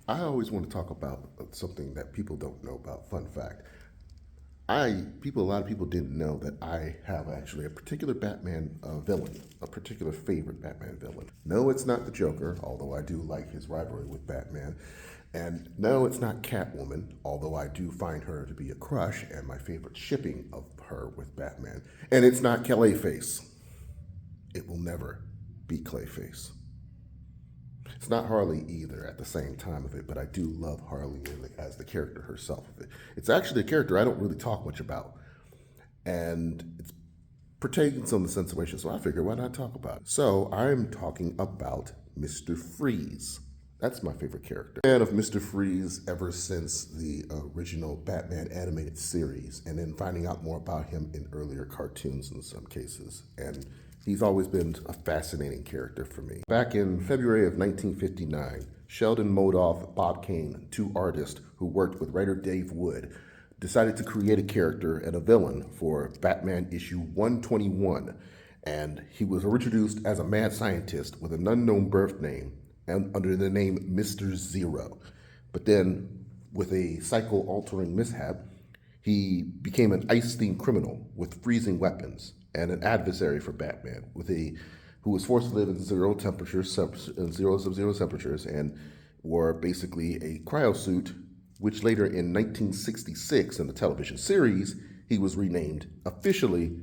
I always want to talk about something that people don't know about. Fun fact. A lot of people didn't know that I have actually a particular Batman villain, a particular favorite Batman villain. No, it's not the Joker, although I do like his rivalry with Batman. And no, it's not Catwoman, although I do find her to be a crush and my favorite shipping of her with Batman. And it's not Clayface. It will never be Clayface. It's not Harley either at the same time of it, but I do love Harley as the character herself of it. It's actually a character I don't really talk much about, and it's pertains on the situation, so I figured why not talk about it. So I'm talking about Mr. Freeze. That's my favorite character. Fan of Mr. Freeze ever since the original Batman animated series, and then finding out more about him in earlier cartoons in some cases. And he's always been a fascinating character for me. Back in February of 1959, Sheldon Modoff, Bob Kane, two artists who worked with writer Dave Wood, decided to create a character and a villain for Batman issue 121. And he was introduced as a mad scientist with an unknown birth name and under the name Mr. Zero. But then, with a cycle-altering mishap, he became an ice-themed criminal with freezing weapons and an adversary for Batman, who was forced to live in zero temperatures, in zero sub-zero temperatures, and wore basically a cryosuit, which later in 1966, in the television series, he was renamed officially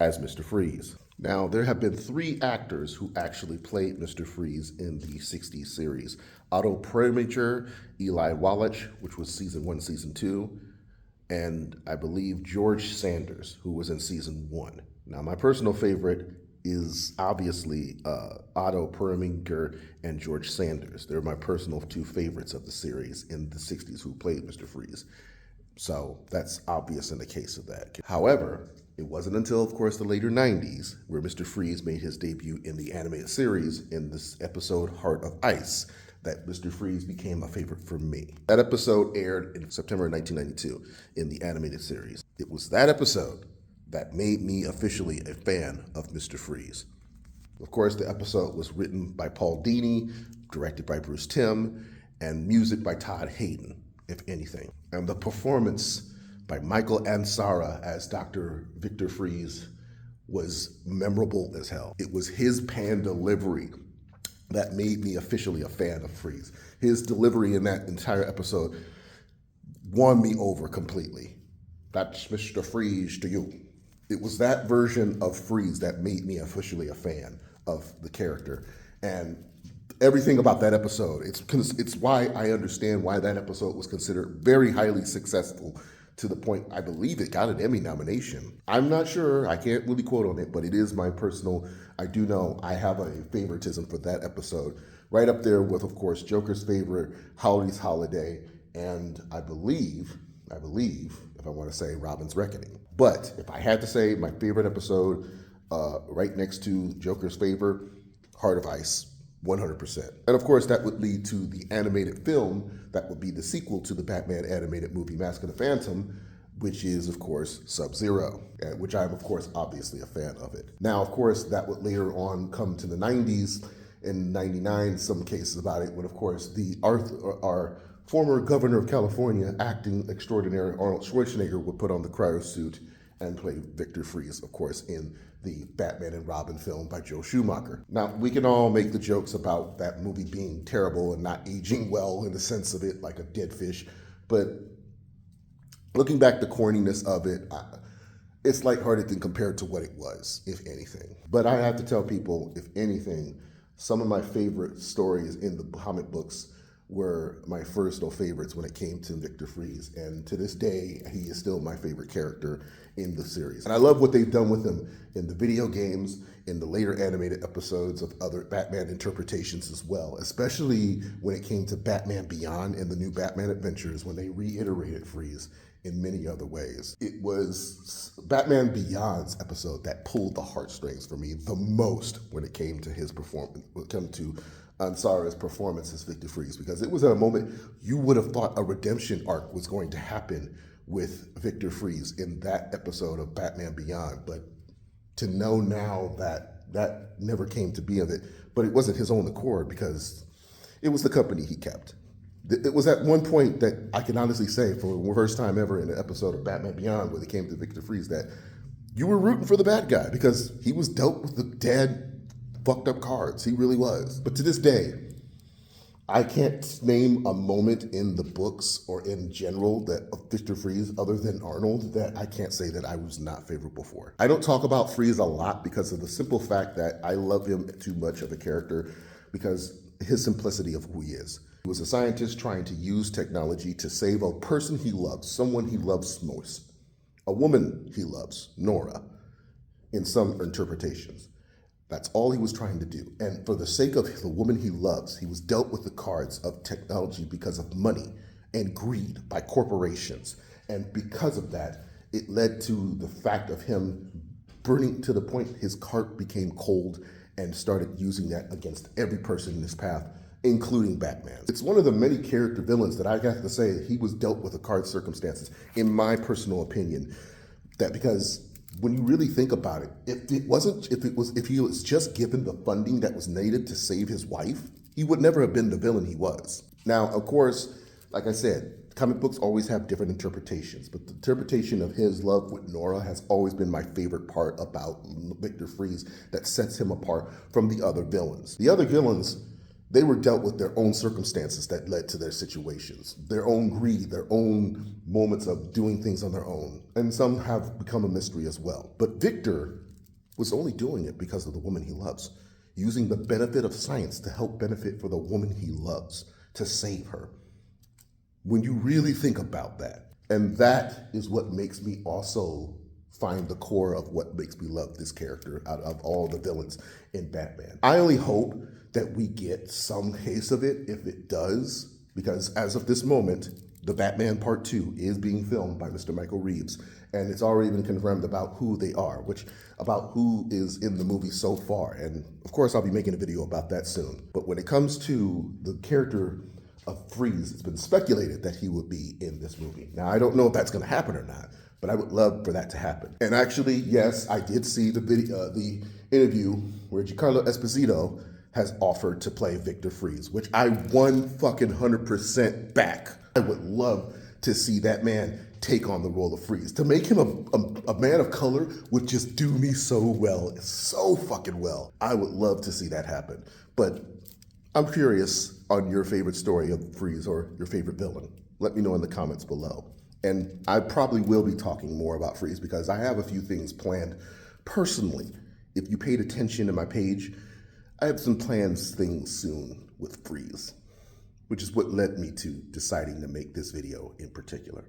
as Mr. Freeze. Now, there have been three actors who actually played Mr. Freeze in the 60s series. Otto Preminger, Eli Wallach, which was season 1, season 2, and I believe George Sanders, who was in season 1. Now, my personal favorite is obviously Otto Preminger and George Sanders. They're my personal two favorites of the series in the 60s who played Mr. Freeze. So that's obvious in the case of that. However, it wasn't until, of course, the later 90s where Mr. Freeze made his debut in the animated series in this episode Heart of Ice that Mr. Freeze became a favorite for me. That episode aired in September 1992 in the animated series. It was that episode that made me officially a fan of Mr. Freeze. Of course, the episode was written by Paul Dini, directed by Bruce Timm, and music by Todd Hayden, if anything. And the performance by Michael Ansara as Dr. Victor Freeze was memorable as hell. It was his pan delivery that made me officially a fan of Freeze. His delivery in that entire episode won me over completely. That's Mr. Freeze to you. It was that version of Freeze that made me officially a fan of the character. And everything about that episode, it's why I understand why that episode was considered very highly successful, to the point I believe it got an Emmy nomination. I'm not sure, I can't really quote on it, but it is my personal, I do know I have a favoritism for that episode. Right up there with, of course, Joker's favorite, Howley's Holiday, and I believe, if I want to say, Robin's Reckoning. But if I had to say my favorite episode, right next to Joker's favorite, Heart of Ice, 100%. And of course, that would lead to the animated film that would be the sequel to the Batman animated movie Mask of the Phantom, which is, of course, Sub-Zero, which I'm, of course, obviously a fan of it. Now, of course, that would later on come to the 90s, in 99, some cases about it, when, of course, our former governor of California, acting extraordinary Arnold Schwarzenegger, would put on the cryosuit and play Victor Freeze, of course, in the Batman and Robin film by Joe Schumacher. Now, we can all make the jokes about that movie being terrible and not aging well in the sense of it, like a dead fish, but looking back, the corniness of it, it's lighthearted than compared to what it was, if anything. But I have to tell people, if anything, some of my favorite stories in the comic books were my personal favorites when it came to Victor Freeze. And to this day, he is still my favorite character in the series. And I love what they've done with him in the video games, in the later animated episodes of other Batman interpretations as well, especially when it came to Batman Beyond and the new Batman Adventures, when they reiterated Freeze in many other ways. It was Batman Beyond's episode that pulled the heartstrings for me the most when it came to his performance, when it came to Ansara's performance as Victor Freeze, because it was at a moment you would have thought a redemption arc was going to happen with Victor Freeze in that episode of Batman Beyond. But to know now that that never came to be of it, but it wasn't his own accord because it was the company he kept. It was at one point that I can honestly say, for the first time ever in an episode of Batman Beyond, where they came to Victor Freeze, that you were rooting for the bad guy because he was dealt with the dead, fucked up cards. He really was. But to this day, I can't name a moment in the books or in general that of Victor Freeze, other than Arnold, that I can't say that I was not favorable for. I don't talk about Freeze a lot because of the simple fact that I love him too much of a character, because his simplicity of who he is. He was a scientist trying to use technology to save a person he loves, someone he loves most, a woman he loves, Nora, in some interpretations. That's all he was trying to do. And for the sake of the woman he loves, he was dealt with the cards of technology because of money and greed by corporations. And because of that, it led to the fact of him burning to the point his heart became cold, and started using that against every person in his path, including Batman. It's one of the many character villains that I have to say he was dealt with the card circumstances, in my personal opinion, that because when you really think about it, if he was just given the funding that was needed to save his wife, he would never have been the villain he was. Now, of course, like I said, comic books always have different interpretations, but the interpretation of his love with Nora has always been my favorite part about Victor Freeze, that sets him apart from the other villains. The other villains, they were dealt with their own circumstances that led to their situations, their own greed, their own moments of doing things on their own, and some have become a mystery as well. But Victor was only doing it because of the woman he loves, using the benefit of science to help benefit for the woman he loves, to save her. When you really think about that, and that is what makes me also find the core of what makes me love this character out of all the villains in Batman. I only hope that we get some case of it if it does, because as of this moment, the Batman Part 2 is being filmed by Mr. Michael Reeves, and it's already been confirmed about who they are, about who is in the movie so far. And of course, I'll be making a video about that soon. But when it comes to the character of Freeze, it's been speculated that he would be in this movie. Now, I don't know if that's going to happen or not, but I would love for that to happen. And actually, yes, I did see the video, the interview where Giancarlo Esposito has offered to play Victor Freeze, which I 100% back. I would love to see that man take on the role of Freeze. To make him a man of color would just do me so well, so fucking well. I would love to see that happen. But I'm curious on your favorite story of Freeze or your favorite villain. Let me know in the comments below. And I probably will be talking more about Freeze because I have a few things planned personally. If you paid attention to my page, I have some plans things soon with Freeze, which is what led me to deciding to make this video in particular.